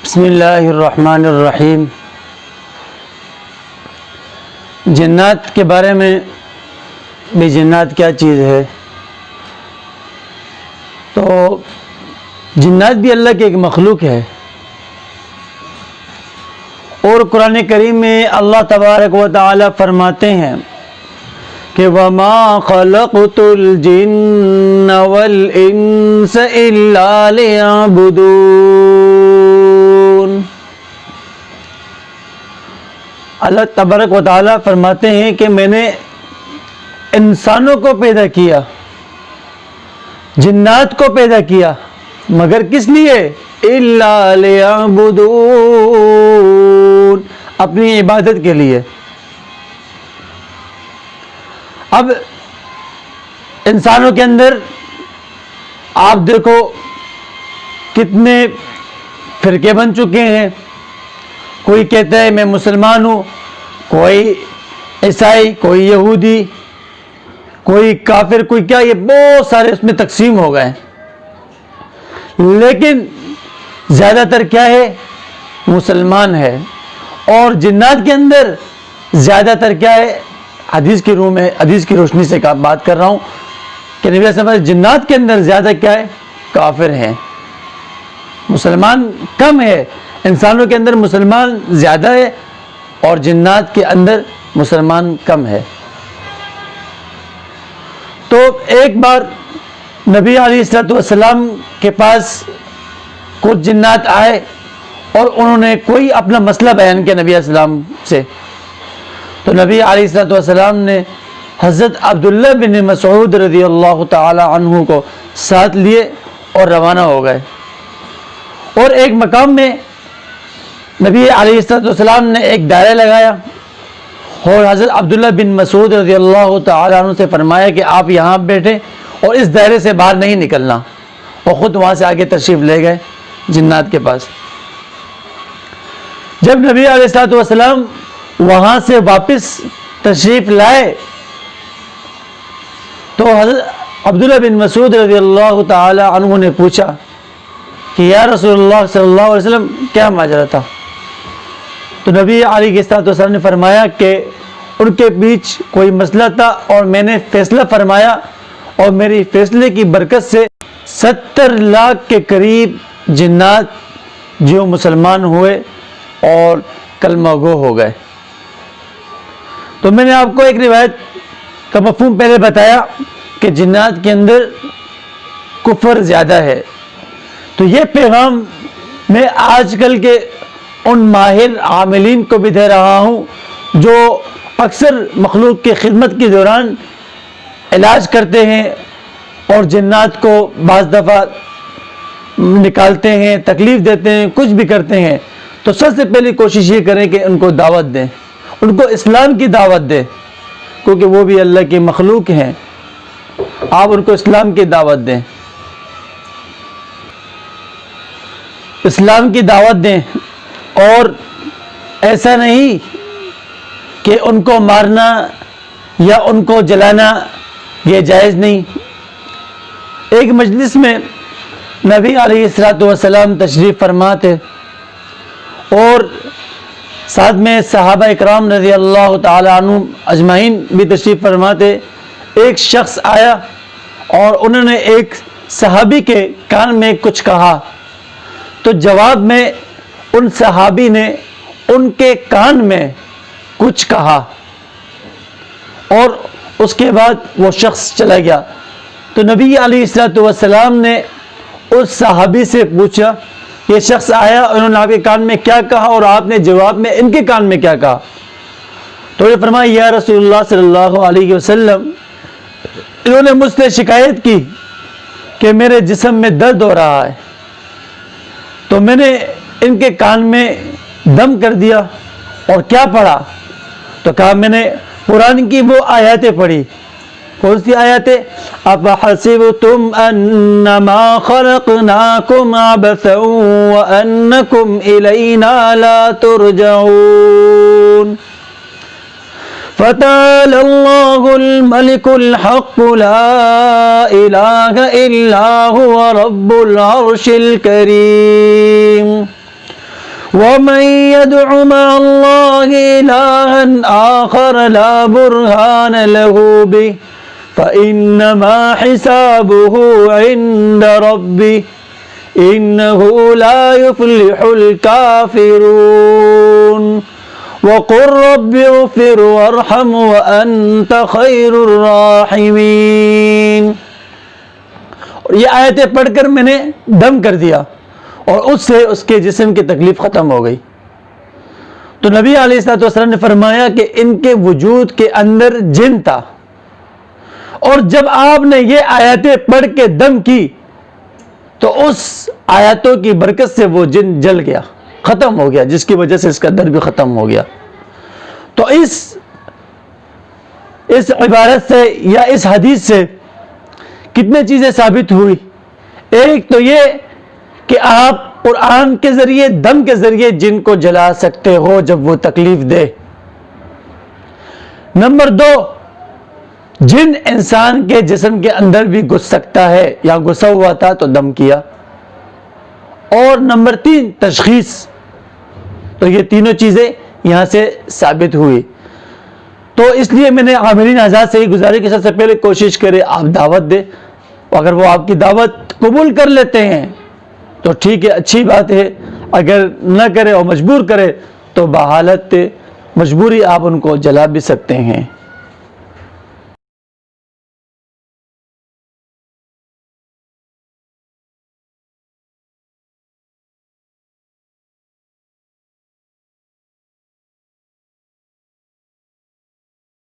بسم اللہ الرحمن الرحیم۔ جنات کے بارے میں بھی جنات کیا چیز ہے؟ تو جنات بھی اللہ کی ایک مخلوق ہے، اور قرآن کریم میں اللہ تبارک و تعالی فرماتے ہیں کہ وَمَا خَلَقْتُ الْجِنَّ وَالْإِنسَ إِلَّا لِيَعْبُدُونَ۔ اللہ تبارک و تعالی فرماتے ہیں کہ میں نے انسانوں کو پیدا کیا، جنات کو پیدا کیا، مگر کس لیے؟ إِلَّا لِيَعْبُدُونَ، اپنی عبادت کے لیے۔ اب انسانوں کے اندر آپ دیکھو کتنے فرقے بن چکے ہیں۔ کوئی کہتا ہے میں مسلمان ہوں، کوئی عیسائی، کوئی یہودی، کوئی کافر، کوئی کیا، یہ بہت سارے اس میں تقسیم ہو گئے۔ لیکن زیادہ تر کیا ہے؟ مسلمان ہے۔ اور جنات کے اندر زیادہ تر کیا ہے؟ حدیث کی روح میں، حدیث کی روشنی سے بات کر رہا ہوں کہ نبی صلی اللہ علیہ وسلم جنات کے اندر زیادہ کیا ہے؟ کافر ہیں، مسلمان کم ہے۔ انسانوں کے اندر مسلمان زیادہ ہے اور جنات کے اندر مسلمان کم ہے۔ تو ایک بار نبی علیہ السلام کے پاس کچھ جنات آئے اور انہوں نے کوئی اپنا مسئلہ بیان کیا نبی علیہ السلام سے۔ تو نبی علیہ السلام نے حضرت عبداللہ بن مسعود رضی اللہ تعالی عنہ کو ساتھ لیے اور روانہ ہو گئے، اور ایک مقام میں نبی علیہ السلام نے ایک دائرہ لگایا اور حضرت عبداللہ بن مسعود رضی اللہ تعالی عنہ سے فرمایا کہ آپ یہاں بیٹھے اور اس دائرے سے باہر نہیں نکلنا، اور خود وہاں سے آگے تشریف لے گئے جنات کے پاس۔ جب نبی علیہ السلام وہاں سے واپس تشریف لائے تو حضرت عبداللہ بن مسعود رضی اللہ تعالی عنہ نے پوچھا کہ یا رسول اللہ صلی اللہ علیہ وسلم کیا ماجرا تھا؟ تو نبی علیہ السلام نے فرمایا کہ ان کے بیچ کوئی مسئلہ تھا اور میں نے فیصلہ فرمایا، اور میری فیصلے کی برکت سے 70 لاکھ کے قریب جنات جو مسلمان ہوئے اور کلمہ گو ہو گئے۔ تو میں نے آپ کو ایک روایت کا مفہوم پہلے بتایا کہ جنات کے اندر کفر زیادہ ہے۔ تو یہ پیغام میں آج کل کے ان ماہر عاملین کو بھی دے رہا ہوں جو اکثر مخلوق کی خدمت کے دوران علاج کرتے ہیں اور جنات کو بعض دفعہ نکالتے ہیں، تکلیف دیتے ہیں، کچھ بھی کرتے ہیں۔ تو سب سے پہلی کوشش یہ کریں کہ ان کو دعوت دیں، ان کو اسلام کی دعوت دیں، کیونکہ وہ بھی اللہ کی مخلوق ہیں۔ آپ ان کو اسلام کی دعوت دیں، اسلام کی دعوت دیں، اور ایسا نہیں کہ ان کو مارنا یا ان کو جلانا یہ جائز نہیں۔ ایک مجلس میں نبی علیہ السلام تشریف فرما تھے اور ساتھ میں صحابہ اکرام رضی اللہ تعالی عنہم اجمعین بھی تشریف فرما تھے۔ ایک شخص آیا اور انہوں نے ایک صحابی کے کان میں کچھ کہا، تو جواب میں ان صحابی نے ان کے کان میں کچھ کہا اور اس کے بعد وہ شخص چلا گیا۔ تو نبی علیہ السلام نے اس صحابی سے پوچھا، یہ شخص آیا، انہوں نے آپ کے کان میں کیا کہا اور آپ نے جواب میں ان کے کان میں کیا کہا؟ تو یہ فرمایا یا رسول اللہ صلی اللہ علیہ وسلم، انہوں نے مجھ سے شکایت کی کہ میرے جسم میں درد ہو رہا ہے، تو میں نے ان کے کان میں دم کر دیا اور کیا پڑھا؟ تو کہا میں نے قرآن کی وہ آیاتیں پڑھی۔ کون سی آیاتیں؟ اَفَحَسِبْتُمْ أَنَّمَا خَلَقْنَاكُمْ عَبَثًا وَأَنَّكُمْ إِلَيْنَا لَا تُرْجَعُونَ فَتَعَالَى اللَّهُ الْمَلِكُ الْحَقُّ لَا إِلَٰهَ إِلَّا هُوَ رَبُّ الْعَرْشِ الْكَرِيمِ وَمَن يَدْعُ مَعَ اللَّهِ إِلَٰهًا آخَرَ لَا بُرْهَانَ لَهُ بِهِ فَإِنَّمَا حِسَابُهُ عِندَ رَبِّهِ إِنَّهُ لَا يُفْلِحُ الْكَافِرُونَ وَقُلْ رَبِّ اغْفِرْ وَارْحَمْ وَأَنْتَ خَيْرُ الرَّاحِمِينَ۔ اور یہ آیتیں پڑھ کر میں نے دم کر دیا اور اس سے اس کے جسم کی تکلیف ختم ہو گئی۔ تو نبی علیہ الصلوۃ والسلام نے فرمایا کہ ان کے وجود کے اندر جن تھا، اور جب آپ نے یہ آیتیں پڑھ کے دم کی تو اس آیتوں کی برکت سے وہ جن جل گیا، ختم ہو گیا، جس کی وجہ سے اس کا درد بھی ختم ہو گیا۔ تو اس عبارت سے یا اس حدیث سے کتنے چیزیں ثابت ہوئی؟ ایک تو یہ کہ آپ قرآن کے ذریعے، دم کے ذریعے جن کو جلا سکتے ہو جب وہ تکلیف دے۔ نمبر 2، جن انسان کے جسم کے اندر بھی گھس سکتا ہے یا گھسا ہوا تھا تو دم کیا۔ اور نمبر 3، تشخیص۔ تو یہ تینوں چیزیں یہاں سے ثابت ہوئی۔ تو اس لیے میں نے عاملین حضرات سے ہی گزارش کی سب سے پہلے کوشش کرے آپ دعوت دیں، اگر وہ آپ کی دعوت قبول کر لیتے ہیں تو ٹھیک ہے، اچھی بات ہے، اگر نہ کرے اور مجبور کرے تو بحالت مجبوری آپ ان کو جلا بھی سکتے ہیں۔